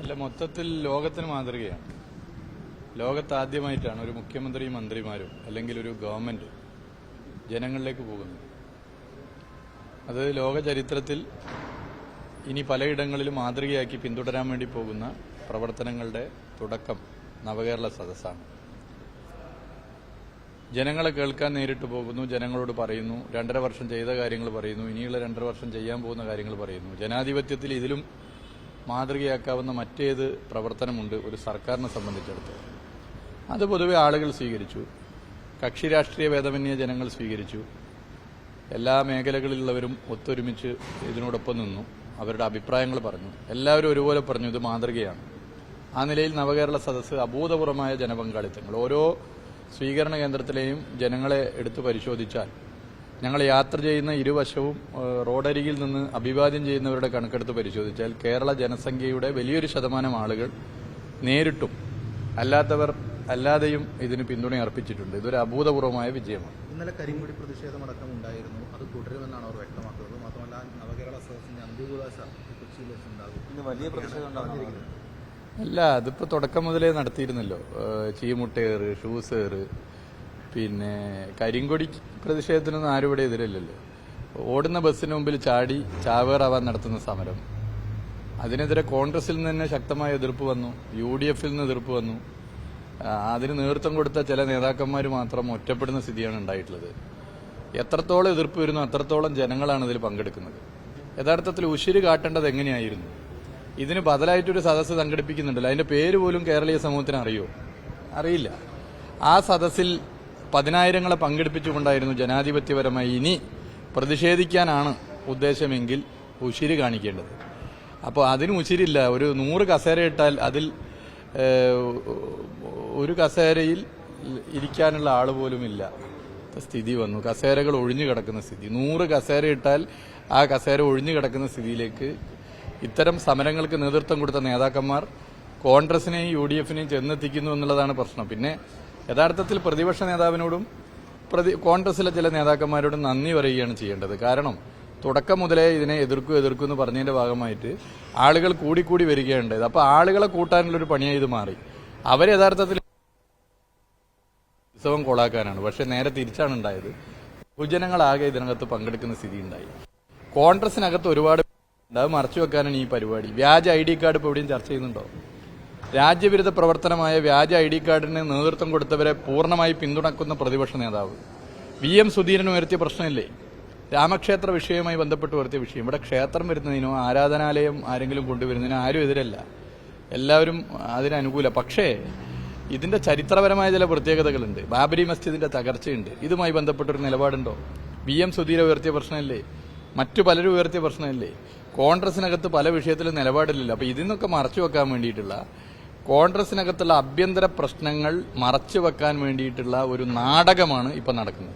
അല്ല, മൊത്തത്തിൽ ലോകത്തിന് മാതൃകയാണ്. ലോകത്താദ്യമായിട്ടാണ് ഒരു മുഖ്യമന്ത്രിയും മന്ത്രിമാരും അല്ലെങ്കിൽ ഒരു ഗവൺമെന്റ് ജനങ്ങളിലേക്ക് പോകുന്നത്. അത് ലോക ചരിത്രത്തിൽ ഇനി പലയിടങ്ങളിലും മാതൃകയാക്കി പിന്തുടരാൻ വേണ്ടി പോകുന്ന പ്രവർത്തനങ്ങളുടെ തുടക്കം നവകേരള സദസ്സാണ്. ജനങ്ങളെ കേൾക്കാൻ നേരിട്ട് പോകുന്നു, ജനങ്ങളോട് പറയുന്നു, 2.5 വർഷം ചെയ്ത കാര്യങ്ങൾ പറയുന്നു, ഇനിയുള്ള 2.5 വർഷം ചെയ്യാൻ പോകുന്ന കാര്യങ്ങൾ പറയുന്നു. ജനാധിപത്യത്തിൽ ഇതിലും മാതൃകയാക്കാവുന്ന മറ്റേത് പ്രവർത്തനമുണ്ട് ഒരു സർക്കാരിനെ സംബന്ധിച്ചിടത്തോളം? അത് പൊതുവെ ആളുകൾ സ്വീകരിച്ചു. കക്ഷി രാഷ്ട്രീയ ഭേദമന്യേ ജനങ്ങൾ സ്വീകരിച്ചു. എല്ലാ മേഖലകളിലുള്ളവരും ഒത്തൊരുമിച്ച് ഇതിനോടൊപ്പം നിന്നു, അവരുടെ അഭിപ്രായങ്ങൾ പറഞ്ഞു. എല്ലാവരും ഒരുപോലെ പറഞ്ഞു ഇത് മാതൃകയാണ്. ആ നിലയിൽ നവകേരള സദസ്സ് അഭൂതപൂർവമായ ജനപങ്കാളിത്തങ്ങൾ. ഓരോ സ്വീകരണ കേന്ദ്രത്തിലെയും ജനങ്ങളെ എടുത്തു പരിശോധിച്ചാൽ, ഞങ്ങൾ യാത്ര ചെയ്യുന്ന ഇരുവശവും റോഡരികിൽ നിന്ന് അഭിവാദ്യം ചെയ്യുന്നവരുടെ കണക്കെടുത്ത് പരിശോധിച്ചാൽ കേരള ജനസംഖ്യയുടെ വലിയൊരു ശതമാനം ആളുകൾ നേരിട്ടും അല്ലാതെയും ഇതിന് പിന്തുണ അർപ്പിച്ചിട്ടുണ്ട്. ഇതൊരു അഭൂതപൂർവമായ വിജയമാണ്. ഇന്നലെ കരിങ്കൊടി പ്രതിഷേധമടക്കം ഉണ്ടായിരുന്നു. അത് തുടരുമെന്നാണ് അവർ വ്യക്തമാക്കുന്നത്. മാത്രമല്ല നവകേരള സദസ്സിന്റെ അന്ത്യകൂദാശ കൊച്ചിയിൽ വെച്ചുണ്ടാകും. ഇന്ന് വലിയ പ്രതിഷേധം ഉണ്ടാകുന്നിരിക്കുന്നു. അല്ല, അതിപ്പോ തുടക്കം മുതലേ നടത്തിയിരുന്നല്ലോ. ചീമുട്ടേറ്, ഷൂസേറ്, പിന്നെ കരിങ്കൊടി പ്രതിഷേധത്തിനൊന്നും ആരും ഇവിടെ എതിരല്ലല്ലോ. ഓടുന്ന ബസ്സിന് മുമ്പിൽ ചാടി ചാവേറാവാൻ നടത്തുന്ന സമരം, അതിനെതിരെ കോൺഗ്രസിൽ നിന്ന് തന്നെ ശക്തമായ എതിർപ്പ് വന്നു, UDF-ൽ നിന്ന് എതിർപ്പ് വന്നു. അതിന് നേതൃത്വം കൊടുത്ത ചില നേതാക്കന്മാർ മാത്രം ഒറ്റപ്പെടുന്ന സ്ഥിതിയാണ് ഉണ്ടായിട്ടുള്ളത്. എത്രത്തോളം എതിർപ്പ് വരുന്നു അത്രത്തോളം ജനങ്ങളാണ് ഇതിൽ പങ്കെടുക്കുന്നത്. യഥാർത്ഥത്തിൽ ഉശിര് കാട്ടേണ്ടത് എങ്ങനെയായിരുന്നു? ഇതിന് ബദലായിട്ടൊരു സദസ്സ് സംഘടിപ്പിക്കുന്നുണ്ടല്ലോ, അതിന്റെ പേര് പോലും കേരളീയ സമൂഹത്തിന് അറിയില്ല. ആ സദസ്സിൽ 10,000-ങ്ങളെ പങ്കെടുപ്പിച്ചുകൊണ്ടായിരുന്നു ജനാധിപത്യപരമായി ഇനി പ്രതിഷേധിക്കാനാണ് ഉദ്ദേശമെങ്കിൽ ഉശിര് കാണിക്കേണ്ടത്. അപ്പോൾ അതിന് ഉശിരില്ല. ഒരു 100 കസേര ഇട്ടാൽ അതിൽ ഒരു കസേരയിൽ ഇരിക്കാനുള്ള ആൾ പോലുമില്ല സ്ഥിതി വന്നു. കസേരകൾ ഒഴിഞ്ഞു കിടക്കുന്ന സ്ഥിതി. 100 കസേര ഇട്ടാൽ ആ കസേര ഒഴിഞ്ഞു കിടക്കുന്ന സ്ഥിതിയിലേക്ക് ഇത്തരം സമരങ്ങൾക്ക് നേതൃത്വം കൊടുത്ത നേതാക്കന്മാർ കോൺഗ്രസിനെയും UDF-നെയും ചെന്നെത്തിക്കുന്നു എന്നുള്ളതാണ് പ്രശ്നം. പിന്നെ യഥാർത്ഥത്തിൽ പ്രതിപക്ഷ നേതാവിനോടും കോൺഗ്രസിലെ ചില നേതാക്കന്മാരോടും നന്ദി പറയുകയാണ് ചെയ്യേണ്ടത്. കാരണം തുടക്കം മുതലേ ഇതിനെ എതിർക്കൂ എന്ന് പറഞ്ഞതിന്റെ ഭാഗമായിട്ട് ആളുകൾ കൂടിക്കൂടി വരികയുണ്ടായത്. അപ്പോൾ ആളുകളെ കൂട്ടാനുള്ളൊരു പണിയായി ഇത് മാറി. അവർ യഥാർത്ഥത്തിൽ ഉത്സവം കൊളാക്കാനാണ്. പക്ഷെ നേരെ തിരിച്ചാണ് ഉണ്ടായത്. പൊതുജനങ്ങളാകെ ഇതിനകത്ത് പങ്കെടുക്കുന്ന സ്ഥിതി ഉണ്ടായി. കോൺഗ്രസിനകത്ത് ഒരുപാട് അത് മറച്ചു വെക്കാനാണ് ഈ പരിപാടി. വ്യാജ ID കാർഡ് ഇപ്പോൾ എവിടെയും ചർച്ച ചെയ്യുന്നുണ്ടോ? രാജ്യവിരുദ്ധ പ്രവർത്തനമായ വ്യാജ ID കാർഡിന് നേതൃത്വം കൊടുത്തവരെ പൂർണ്ണമായി പിന്തുണക്കുന്ന പ്രതിപക്ഷ നേതാവ് VM സുധീരൻ ഉയർത്തിയ പ്രശ്നമില്ലേ? രാമക്ഷേത്ര വിഷയവുമായി ബന്ധപ്പെട്ട് ഉയർത്തിയ വിഷയം. ഇവിടെ ക്ഷേത്രം വരുന്നതിനോ ആരാധനാലയം ആരെങ്കിലും കൊണ്ടുവരുന്നതിനോ ആരും എതിരല്ല, എല്ലാവരും അതിനനുകൂല. പക്ഷേ ഇതിന്റെ ചരിത്രപരമായ ചില പ്രത്യേകതകളുണ്ട്. ബാബരി മസ്ജിദിന്റെ തകർച്ചയുണ്ട്. ഇതുമായി ബന്ധപ്പെട്ടൊരു നിലപാടുണ്ടോ? VM സുധീരൻ ഉയർത്തിയ പ്രശ്നമല്ലേ? മറ്റു പലരും ഉയർത്തിയ പ്രശ്നമല്ലേ? കോൺഗ്രസിനകത്ത് പല വിഷയത്തിലും നിലപാടില്ല. അപ്പൊ ഇതിന്നൊക്കെ മറച്ചു വെക്കാൻ വേണ്ടിയിട്ടുള്ള, കോൺഗ്രസിനകത്തുള്ള ആഭ്യന്തര പ്രശ്നങ്ങൾ മറച്ചു വെക്കാൻ വേണ്ടിയിട്ടുള്ള ഒരു നാടകമാണ് ഇപ്പൊ നടക്കുന്നത്.